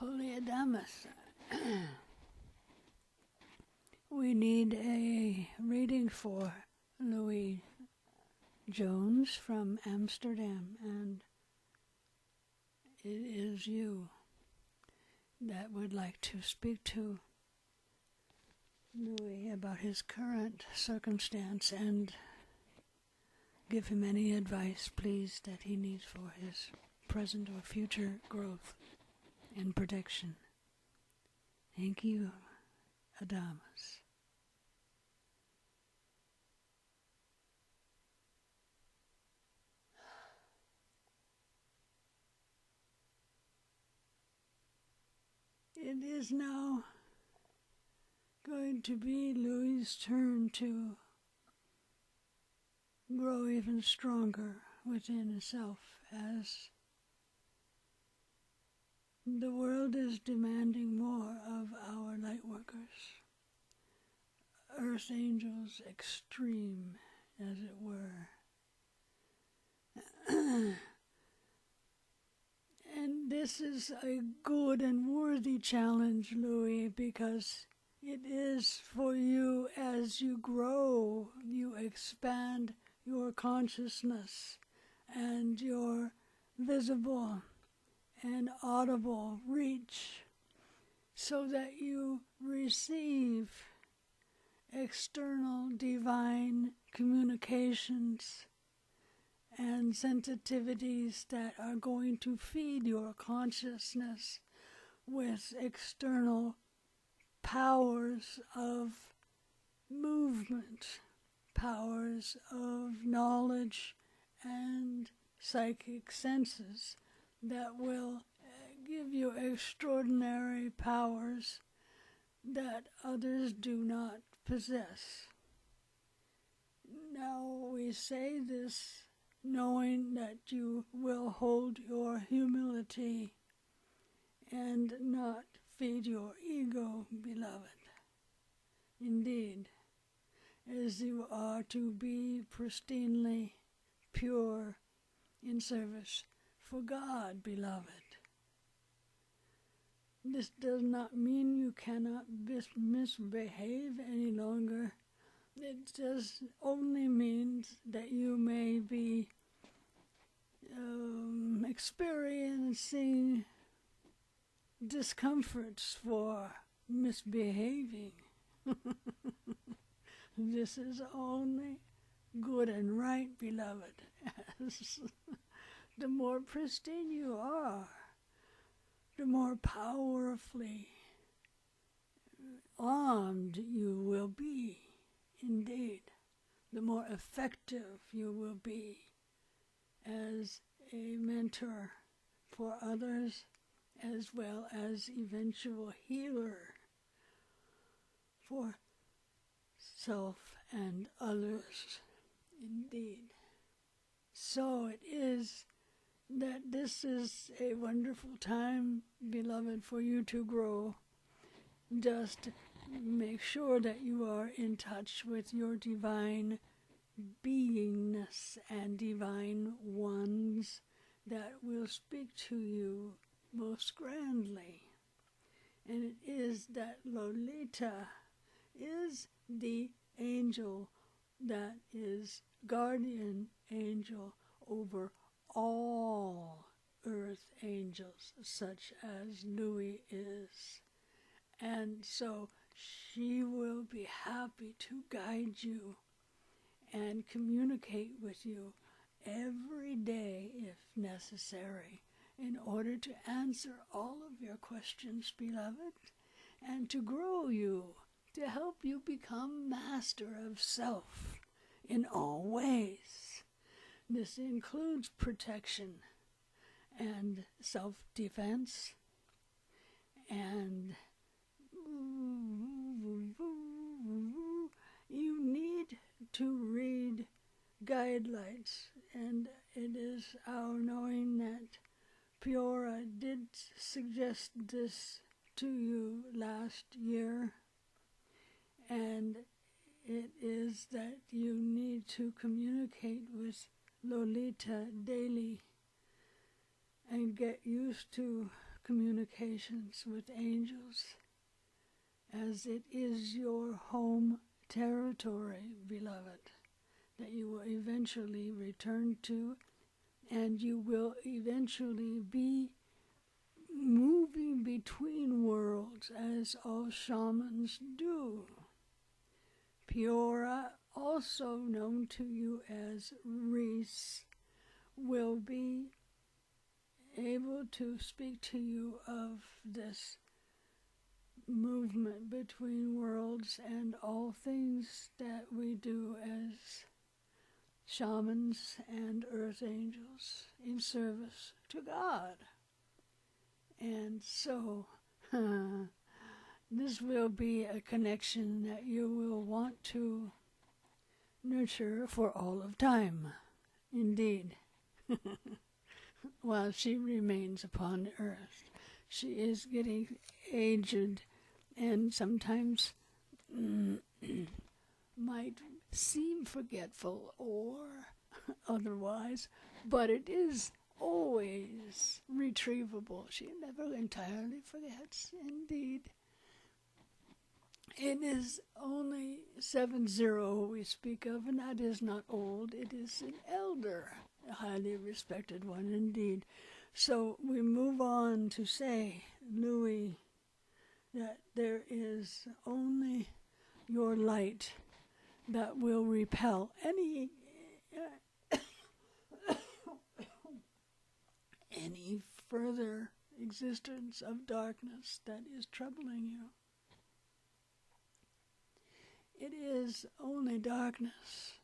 Holy Adameus, we need a reading for Louie Jones from Amsterdam, and it is you that would like to speak to Louie about his current circumstance and give him any advice, please, that he needs for his present or future growth and protection. Thank you, Adameus. It is now going to be Louie's turn to grow even stronger within himself as the world is demanding more of our light workers, earth angels extreme, as it were. And this is a good and worthy challenge, Louie, because it is for you as you grow, you expand your consciousness and your visible and audible reach so that you receive external divine communications and sensitivities that are going to feed your consciousness with external powers of movement, powers of knowledge and psychic senses that will give you extraordinary powers that others do not possess. Now we say this knowing that you will hold your humility and not feed your ego, beloved. Indeed, as you are to be pristinely pure in service for God, beloved. This does not mean you cannot misbehave any longer. It just only means that you may be experiencing discomforts for misbehaving. This is only good and right, beloved. As the more pristine you are, the more powerfully armed you will be. Indeed, the more effective you will be as a mentor for others, as well as eventual healer for self and others. Indeed. So it is that this is a wonderful time, beloved, for you to grow. Just make sure that you are in touch with your divine beingness and divine ones that will speak to you most grandly. And it is that Lolita is the angel that is guardian angel over all earth angels, such as Louie is. And so she will be happy to guide you and communicate with you every day if necessary in order to answer all of your questions, beloved, and to grow you, to help you become master of self in all ways. This includes protection and self-defense and you need to read guidelines, and it is our knowing that Piora did suggest this to you last year, and it is that you need to communicate with Lolita daily and get used to communications with angels, as it is your home territory, beloved, that you will eventually return to, and you will eventually be moving between worlds as all shamans do. Peora, also known to you as Reese, will be able to speak to you of this movement between worlds and all things that we do as shamans and earth angels in service to God. And so, this will be a connection that you will want to nurture for all of time, indeed. While she remains upon the earth. She is getting aged and sometimes might seem forgetful or otherwise, but it is always retrievable. She never entirely forgets, indeed. It is only 70 we speak of, and that is not old. It is an elder, a highly respected one indeed. So we move on to say, Louie, that there is only your light that will repel any any further existence of darkness that is troubling you. It is only darkness.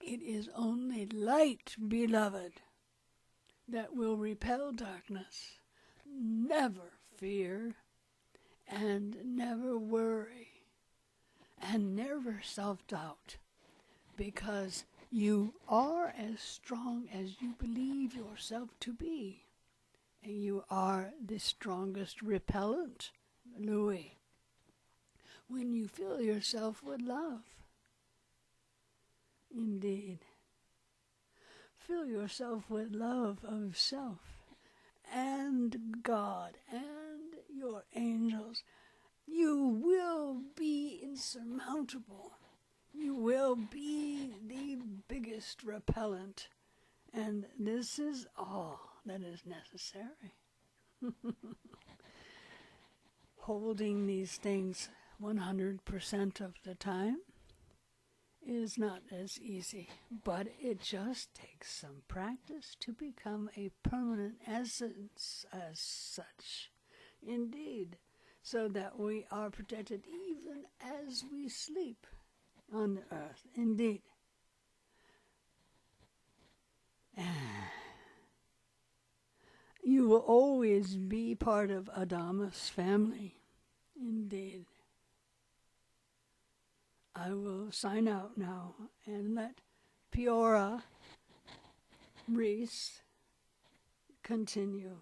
It is only light, beloved, that will repel darkness. Never fear, and never worry, and never self-doubt, because you are as strong as you believe yourself to be. And you are the strongest repellent, Louie, when you fill yourself with love. Indeed. Fill yourself with love of self and God and your angels. You will be insurmountable. You will be the biggest repellent. And this is all that is necessary. Holding these things 100% of the time is not as easy, but it just takes some practice to become a permanent essence as such. Indeed, so that we are protected even as we sleep on the earth. Indeed. You will always be part of Adameus' family. Indeed. I will sign out now and let Peora Reese continue.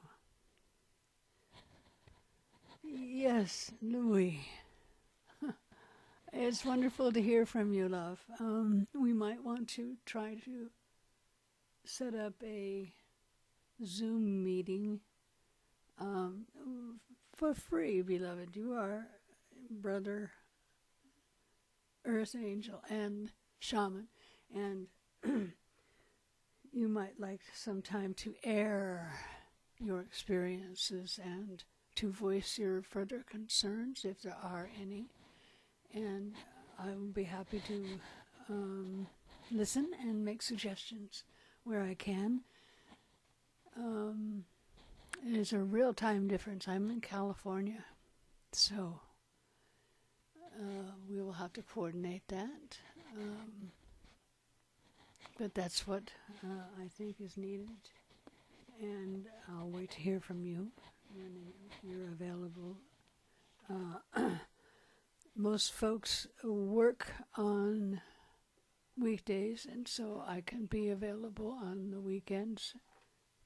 Yes, Louie. It's wonderful to hear from you, love. We might want to try to set up a Zoom meeting for free, beloved. You are brother Earth Angel and Shaman, and you might like some time to air your experiences and to voice your further concerns if there are any. And I will be happy to listen and make suggestions where I can. There's a real time difference. I'm in California, so we will have to coordinate that. But that's what I think is needed. And I'll wait to hear from you when you're available. Most folks work on weekdays, and so I can be available on the weekends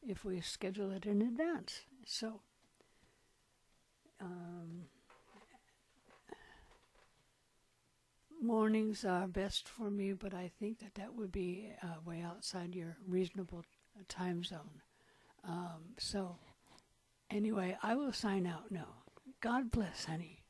if we schedule it in advance. So, Mornings are best for me, but I think that would be way outside your reasonable time zone. So, anyway, I will sign out now. God bless, honey.